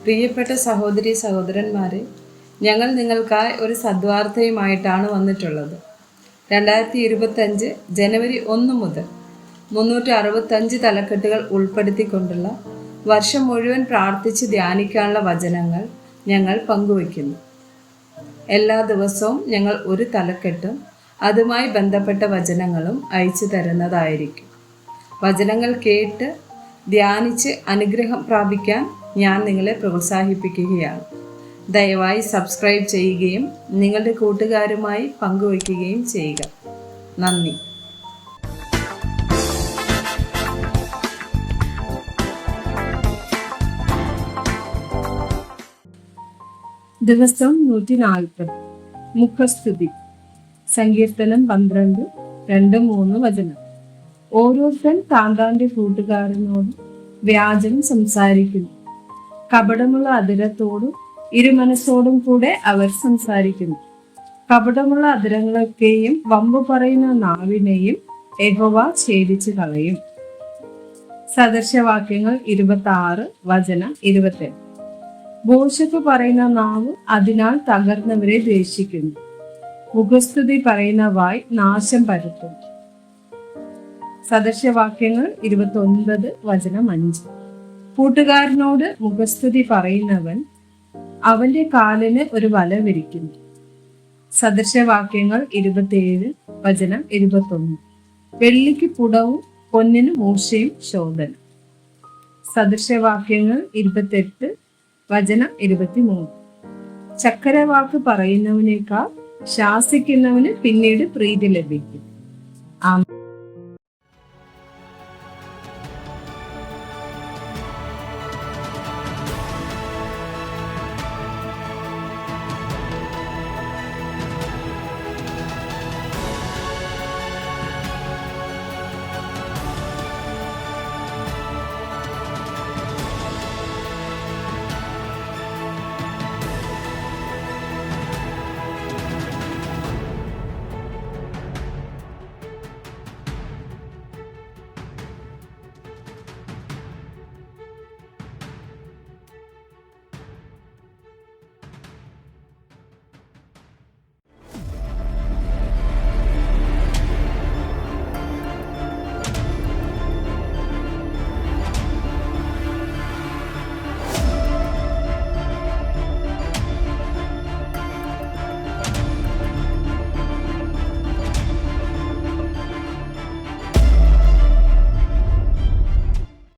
പ്രിയപ്പെട്ട സഹോദരി സഹോദരന്മാരെ, ഞങ്ങൾ നിങ്ങൾക്കായി ഒരു സദ്വാർത്തയുമായിട്ടാണ് വന്നിട്ടുള്ളത്. 2025 ജനുവരി 1 മുതൽ 365 തലക്കെട്ടുകൾ ഉൾപ്പെടുത്തിക്കൊണ്ടുള്ള വർഷം മുഴുവൻ പ്രാർത്ഥിച്ച് ധ്യാനിക്കാനുള്ള വചനങ്ങൾ ഞങ്ങൾ പങ്കുവയ്ക്കുന്നു. എല്ലാ ദിവസവും ഞങ്ങൾ ഒരു തലക്കെട്ടും അതുമായി ബന്ധപ്പെട്ട വചനങ്ങളും അയച്ചു തരുന്നതായിരിക്കും. വചനങ്ങൾ കേട്ട് ധ്യാനിച്ച് അനുഗ്രഹം പ്രാപിക്കാൻ ഞാൻ നിങ്ങളെ പ്രോത്സാഹിപ്പിക്കുകയാണ്. ദയവായി സബ്സ്ക്രൈബ് ചെയ്യുകയും നിങ്ങളുടെ കൂട്ടുകാരുമായി പങ്കുവയ്ക്കുകയും ചെയ്യുക. നന്ദി. ദിവസം 140 മുഖസ്തുതി. സങ്കീർത്തനം 12, 2, 3 വചനം. ഓരോരുത്തൻ താന്താന്റെ കൂട്ടുകാരനോട് വ്യാജം സംസാരിക്കുന്നു. കപടമുള്ള അധരത്തോടും ഇരുമനസ്സോടും കൂടെ അവർ സംസാരിക്കുന്നു. കപടമുള്ള അധരങ്ങളൊക്കെയും വമ്പു പറയുന്ന നാവിനെയും യഹോവ ഛേദിച്ചു കളയും. സദൃശവാക്യങ്ങൾ 26, വചനം 28. ഭോഷക്ക് പറയുന്ന നാവ് അതിനാൽ തകർന്നവരെ ദ്വേഷിക്കുന്നു. മുഖസ്തുതി പറയുന്ന വായ് നാശം പരത്തും. സദൃശവാക്യങ്ങൾ 29, വചനം 5. കൂട്ടുകാരനോട് മുഖസ്തുതി പറയുന്നവൻ അവന്റെ കാലിന് ഒരു വല വിരിക്കുന്നു. സദൃശവാക്യങ്ങൾ 27, വചനം 21. വെള്ളിക്ക് പുടവും പൊന്നിന് മൂർച്ചയും ശോധന. സദൃശവാക്യങ്ങൾ 28, വചനം 23. ചക്കരവാക്ക് പറയുന്നവനേക്കാൾ ശാസിക്കുന്നവന് പിന്നീട് പ്രീതി ലഭിക്കും.